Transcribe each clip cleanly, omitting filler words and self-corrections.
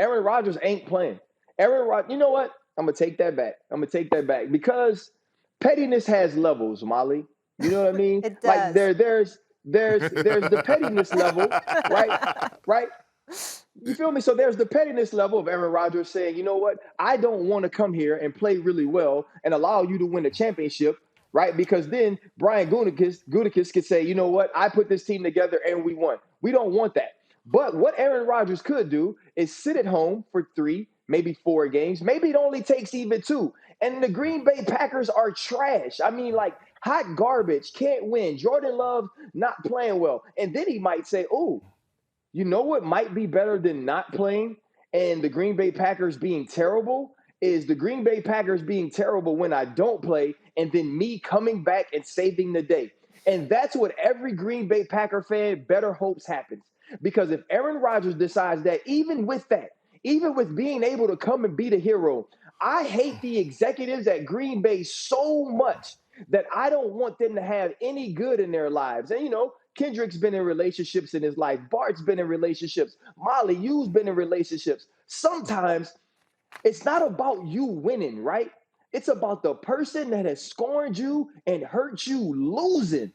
Aaron Rodgers ain't playing. You know what? I'm gonna take that back because pettiness has levels, Molly. You know what I mean? It Like does. there's the pettiness level, right? Right? You feel me? So there's the pettiness level of Aaron Rodgers saying, you know what? I don't want to come here and play really well and allow you to win the championship, right? Because then Brian Gutekunst could say, you know what? I put this team together and we won. We don't want that. But what Aaron Rodgers could do is sit at home for 3, maybe 4 games. Maybe it only takes even 2. And the Green Bay Packers are trash. I mean, like hot garbage, can't win. Jordan Love not playing well. And then he might say, oh, you know what might be better than not playing and the Green Bay Packers being terrible is the Green Bay Packers being terrible when I don't play and then me coming back and saving the day. And that's what every Green Bay Packer fan better hopes happens. Because if Aaron Rodgers decides that, even with being able to come and be the hero, I hate the executives at Green Bay so much that I don't want them to have any good in their lives. And, you know, Kendrick's been in relationships in his life. Bart's been in relationships. Molly, you've been in relationships. Sometimes it's not about you winning, right? It's about the person that has scorned you and hurt you losing.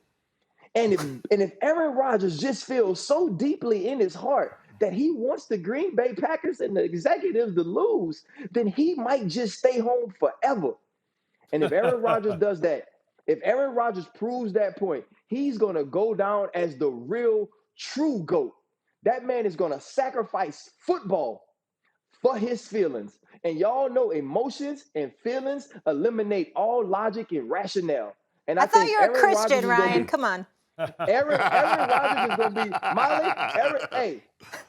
And if Aaron Rodgers just feels so deeply in his heart that he wants the Green Bay Packers and the executives to lose, then he might just stay home forever. And if Aaron Rodgers does that, if Aaron Rodgers proves that point, he's going to go down as the real, true GOAT. That man is going to sacrifice football for his feelings. And y'all know emotions and feelings eliminate all logic and rationale. And I thought think you were a Aaron Christian, Rodgers Ryan. Come on. Aaron Rodgers is going to be Molly. Hey,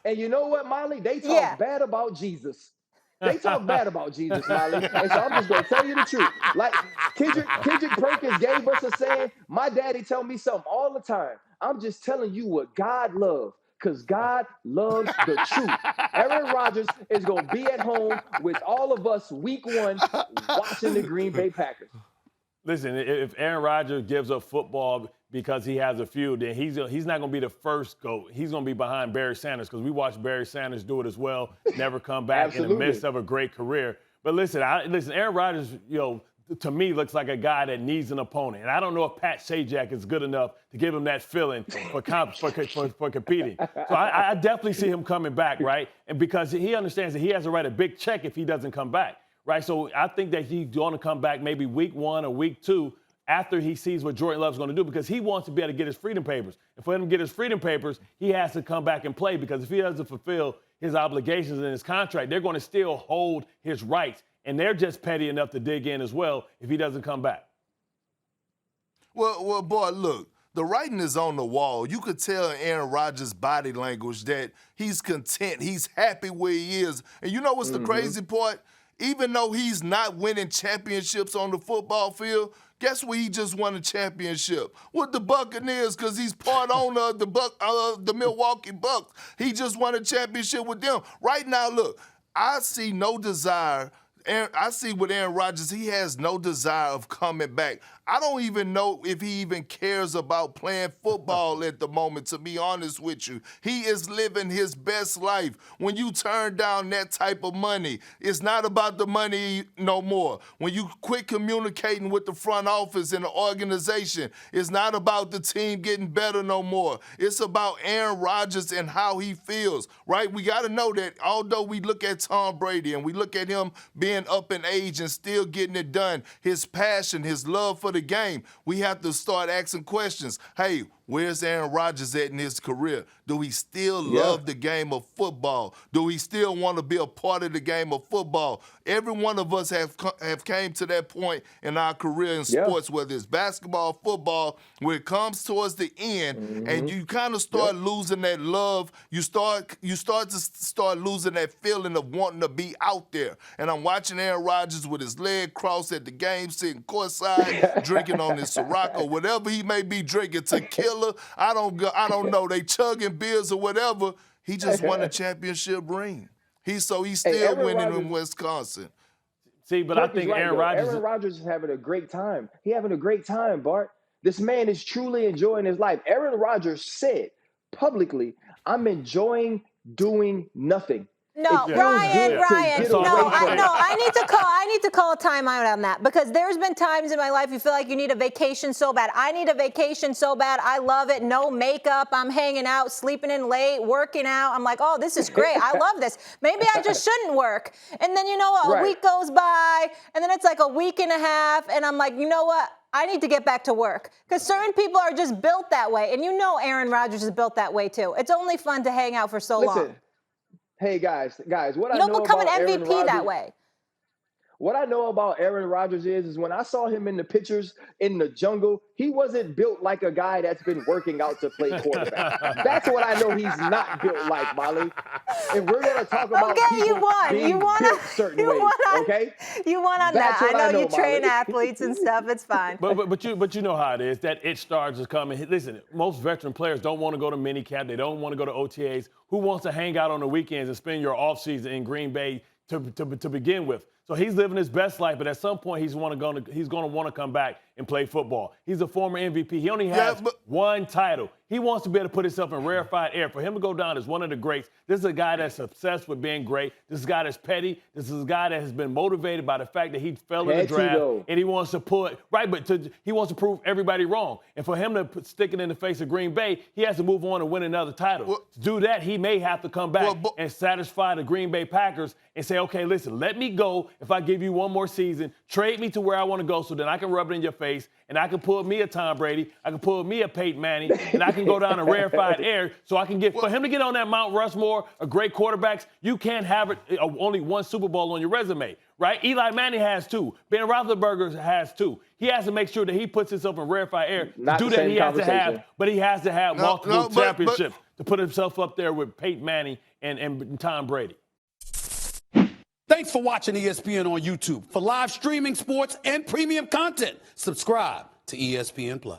and you know what, Molly? They talk bad about Jesus. They talk bad about Jesus, Molly. And so I'm just going to tell you the truth. Like Kendrick Perkins gave us a saying. My daddy tell me something all the time. I'm just telling you what God loves because God loves the truth. Aaron Rodgers is going to be at home with all of us week 1 watching the Green Bay Packers. Listen, if Aaron Rodgers gives up football because he has a feud, then he's not going to be the first GOAT. He's going to be behind Barry Sanders because we watched Barry Sanders do it as well, never come back in the midst of a great career. But listen, Aaron Rodgers, to me, looks like a guy that needs an opponent. And I don't know if Pat Sajak is good enough to give him that feeling for competing. So I definitely see him coming back, right? And because he understands that he has to write a big check if he doesn't come back. Right, so I think that he's going to come back maybe week 1 or week 2 after he sees what Jordan Love's going to do because he wants to be able to get his freedom papers. And for him to get his freedom papers, he has to come back and play because if he doesn't fulfill his obligations in his contract, they're going to still hold his rights. And they're just petty enough to dig in as well if he doesn't come back. Well, boy, look. The writing is on the wall. You could tell in Aaron Rodgers' body language that he's content. He's happy where he is. And you know what's the crazy part? Even though he's not winning championships on the football field, guess where he just won a championship? With the Buccaneers, because he's part owner of the Milwaukee Bucks. He just won a championship with them. Right now, look, I see no desire. I see with Aaron Rodgers, he has no desire of coming back. I don't even know if he even cares about playing football at the moment, to be honest with you. He is living his best life. When you turn down that type of money, it's not about the money no more. When you quit communicating with the front office and the organization, it's not about the team getting better no more. It's about Aaron Rodgers and how he feels, right? We got to know that although we look at Tom Brady and we look at him being up in age and still getting it done, his passion, his love for the game, we have to start asking questions. Hey, where's Aaron Rodgers at in his career? Do he still love the game of football? Do he still want to be a part of the game of football? Every one of us have came to that point in our career in sports, whether it's basketball, football, where it comes towards the end, and you kind of start losing that love. You start to losing that feeling of wanting to be out there. And I'm watching Aaron Rodgers with his leg crossed at the game, sitting courtside, drinking on his Ciroc or whatever he may be drinking, tequila. I don't know. They chugging beers or whatever. He just won a championship ring. He's still winning in Wisconsin. See, but I think right, Aaron Rodgers. Aaron Rodgers is having a great time. He's having a great time, Bart. This man is truly enjoying his life. Aaron Rodgers said publicly, "I'm enjoying doing nothing." No, It feels Ryan, good to Ryan. get No, away from it. I need to call a timeout on that, because there's been times in my life you feel like you need a vacation so bad. I need a vacation so bad. I love it. No makeup. I'm hanging out, sleeping in late, working out. I'm like, oh, this is great. I love this. Maybe I just shouldn't work. And then, you know what? Right. A week goes by, and then it's like a week and a half, and I'm like, you know what? I need to get back to work, because certain people are just built that way. And you know Aaron Rodgers is built that way too. It's only fun to hang out for so long. Listen, hey guys, what You I don't know become about an Aaron MVP Rodgers, that way. what I know about Aaron Rodgers is when I saw him in the pictures in the jungle, he wasn't built like a guy that's been working out to play quarterback. That's what I know he's not built like, Molly. And we're going to talk about people you won. being You won. built certain You ways, won on, okay? You won on That's that. what I know you Molly. train athletes and stuff. It's fine. But you know how it is. That it starts to come. And listen, most veteran players don't want to go to minicamp. They don't want to go to OTAs. Who wants to hang out on the weekends and spend your offseason in Green Bay to begin with? So he's living his best life, but at some point he's going to want to come back and play football. He's a former MVP. He only has one title. He wants to be able to put himself in rarefied air. For him to go down as one of the greats, this is a guy that's obsessed with being great. This is a guy that's petty. This is a guy that has been motivated by the fact that he fell in the draft, and he wants to he wants to prove everybody wrong. And for him to stick it in the face of Green Bay, he has to move on and win another title. To do that, he may have to come back and satisfy the Green Bay Packers and say, okay, listen, let me go if I give you one more season. Trade me to where I want to go so then I can rub it in your face, and I can pull me a Tom Brady, I can pull me a Peyton Manning, and I can go down in rarefied air so I can for him to get on that Mount Rushmore of great quarterbacks, you can't have only one Super Bowl on your resume, right? Eli Manning has two. Ben Roethlisberger has two. He has to make sure that he puts himself in rarefied air. Not to do the that, same he has to conversation. have multiple championships to put himself up there with Peyton Manning and Tom Brady. Thanks for watching ESPN on YouTube. For live streaming, sports, and premium content, subscribe to ESPN+.